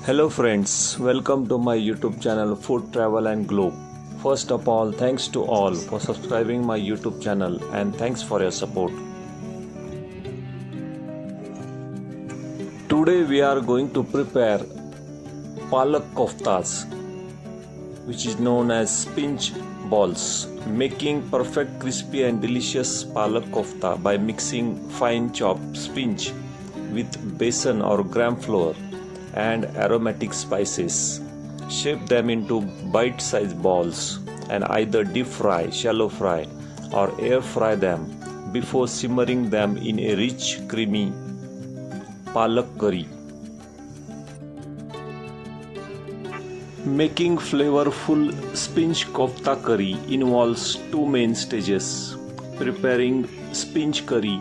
Hello friends, welcome to my YouTube channel Food Travel and Globe. First of all, thanks to all for subscribing my YouTube channel and thanks for your support. Today we are going to prepare Palak Koftas, which is known as Spinch balls, making perfect crispy and delicious Palak Kofta by mixing fine chopped spinach with besan or gram flour and aromatic spices. Shape them into bite-sized balls and either deep fry, shallow fry or air fry them before simmering them in a rich, creamy palak curry. Making flavorful Spinch Kofta curry involves two main stages: preparing spinach curry,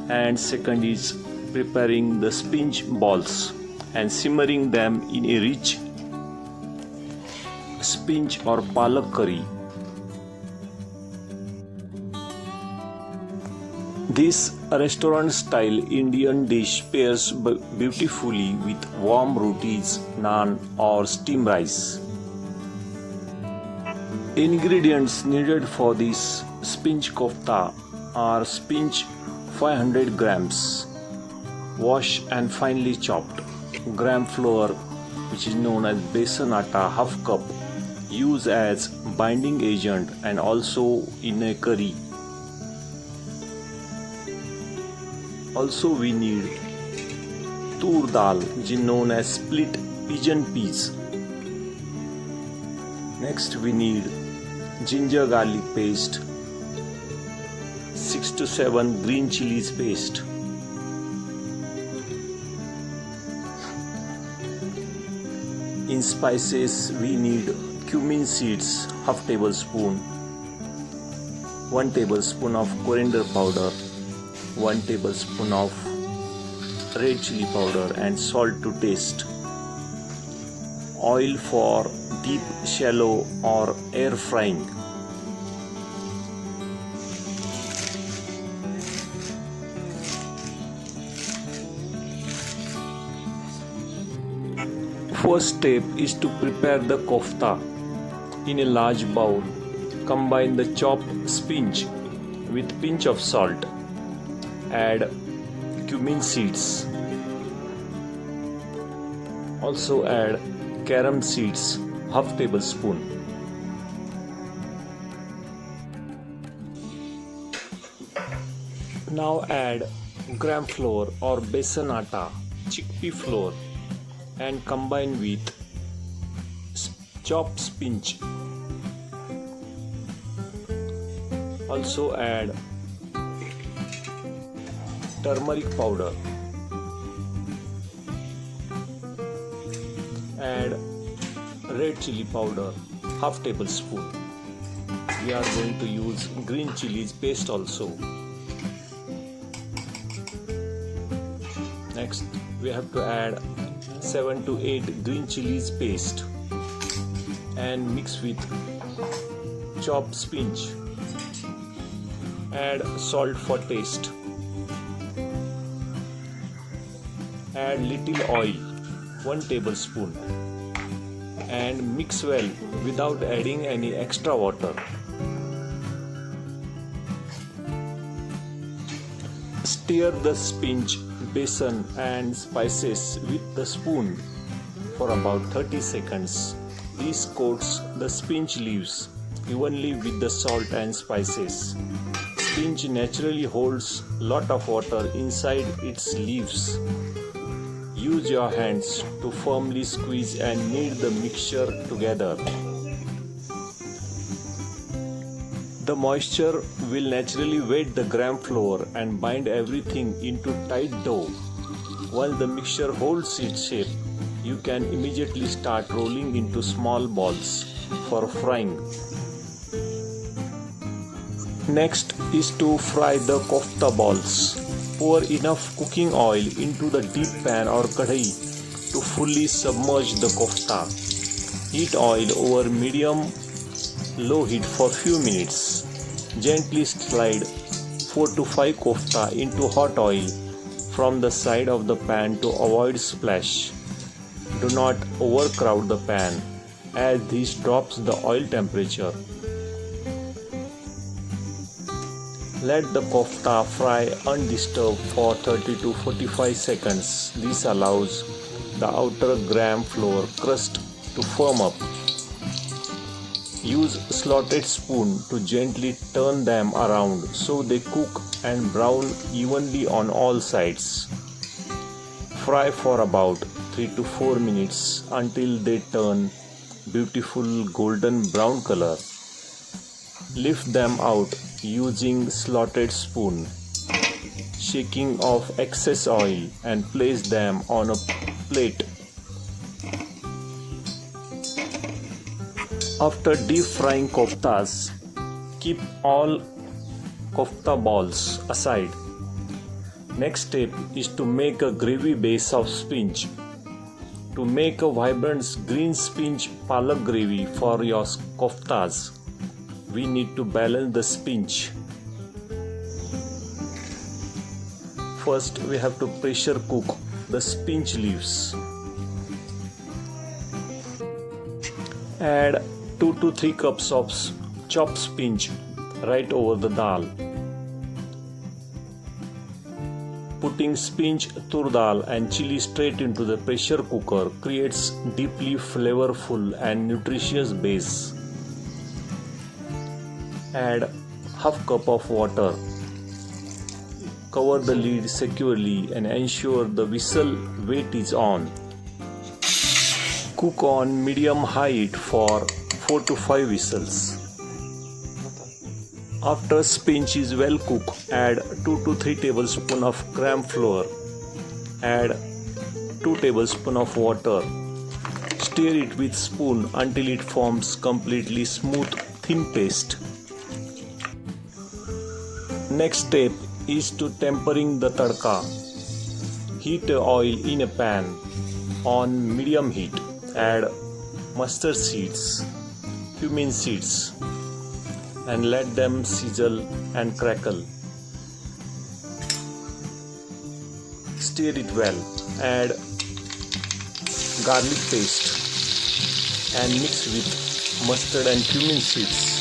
and second is preparing the spinach balls and simmering them in a rich spinach or palak curry. This restaurant-style Indian dish pairs beautifully with warm rotis, naan or steamed rice. Ingredients needed for this spinach kofta are spinach 500 grams, washed and finely chopped, gram flour, which is known as besan atta, half cup, used as binding agent and also in a curry. Also we need tur dal, which is known as split pigeon peas. Next we need ginger garlic paste, 6 to 7 green chilies paste, in spices we need cumin seeds, half tablespoon, 1 tablespoon of coriander powder, 1 tablespoon of red chili powder and salt to taste. Oil for deep, shallow or air frying. First step is to prepare the kofta. In a large bowl, combine the chopped spinach with pinch of salt. Add cumin seeds. Also add carom seeds, half tablespoon. Now add gram flour or besan atta, chickpea flour, and combine with chopped spinach. Also add turmeric powder. Add red chili powder, half tablespoon. We are going to use green chilies paste also. Next we have to add 7 to 8 green chilies paste and mix with chopped spinach. Add salt for taste. Add little oil, 1 tablespoon, and mix well without adding any extra water. Stir the spinach, besan and spices with the spoon for about 30 seconds. This coats the spinach leaves evenly with the salt and spices. Spinach naturally holds lot of water inside its leaves. Use your hands to firmly squeeze and knead the mixture together. The moisture will naturally wet the gram flour and bind everything into tight dough. Once the mixture holds its shape, you can immediately start rolling into small balls for frying. Next is to fry the kofta balls. Pour enough cooking oil into the deep pan or kadai to fully submerge the kofta. Heat oil over medium-low heat for few minutes. Gently slide 4 to 5 kofta into hot oil from the side of the pan to avoid splash. Do not overcrowd the pan, as this drops the oil temperature. Let the kofta fry undisturbed for 30 to 45 seconds. This allows the outer gram flour crust to firm up. Use slotted spoon to gently turn them around so they cook and brown evenly on all sides. Fry for about 3 to 4 minutes until they turn beautiful golden brown color. Lift them out using slotted spoon, shaking off excess oil and place them on a plate. After deep frying koftas, keep all kofta balls aside. Next step is to make a gravy base of spinach. To make a vibrant green spinach palak gravy for your koftas, we need to balance the spinach. First, we have to pressure cook the spinach leaves. Add 2 to 3 cups of chopped spinach right over the dal. Putting spinach, tur dal and chili straight into the pressure cooker creates deeply flavorful and nutritious base. Add half cup of water. Cover the lid securely and ensure the whistle weight is on. Cook on medium-high heat for 4 to 5 whistles. After spinach is well cooked, add 2 to 3 tablespoons of gram flour. Add 2 tablespoons of water. Stir it with spoon until it forms completely smooth, thin paste. Next step is to tempering the tadka. Heat oil in a pan on medium heat. Add mustard seeds, cumin seeds, and let them sizzle and crackle. Stir it well. Add garlic paste and mix with mustard and cumin seeds.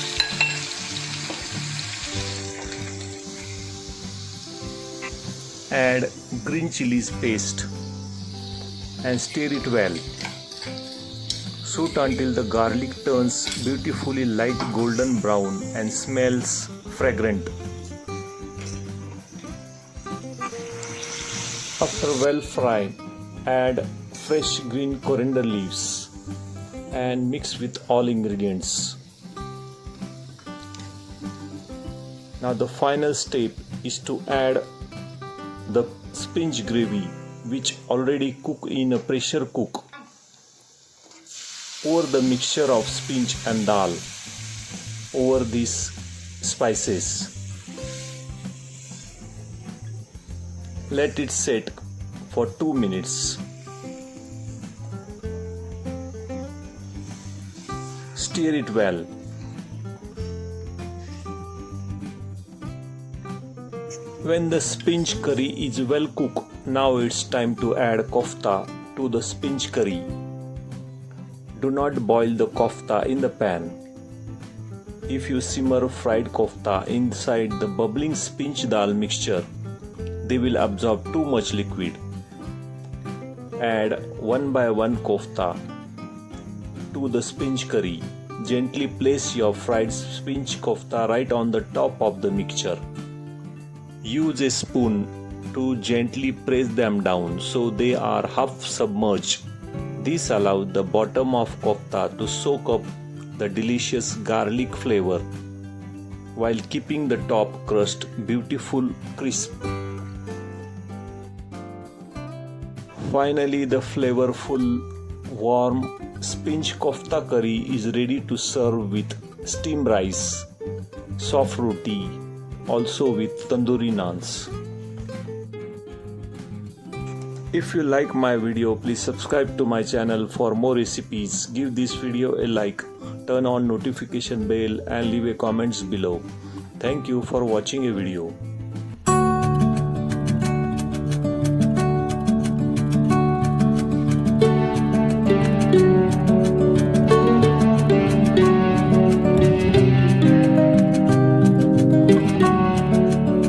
Add green chilies paste and stir it well. Saute until the garlic turns beautifully light golden brown and smells fragrant. After well fried, add fresh green coriander leaves and mix with all ingredients. Now the final step is to add the spinach gravy, which already cooked in a pressure cook. Pour the mixture of spinach and dal over these spices. Let it set for 2 minutes. Stir it well. When the spinach curry is well cooked, now it's time to add kofta to the spinach curry. Do not boil the kofta in the pan. If you simmer fried kofta inside the bubbling spinach dal mixture, they will absorb too much liquid. Add 1 by 1 kofta to the spinach curry. Gently place your fried spinach kofta right on the top of the mixture. Use a spoon to gently press them down so they are half submerged. This allows the bottom of kofta to soak up the delicious garlic flavor while keeping the top crust beautiful crisp. Finally, the flavorful warm spinch kofta curry is ready to serve with steamed rice, soft roti, also with tandoori naans. If you like my video, please subscribe to my channel for more recipes. Give this video a like, turn on notification bell and leave a comments below. Thank you for watching a video.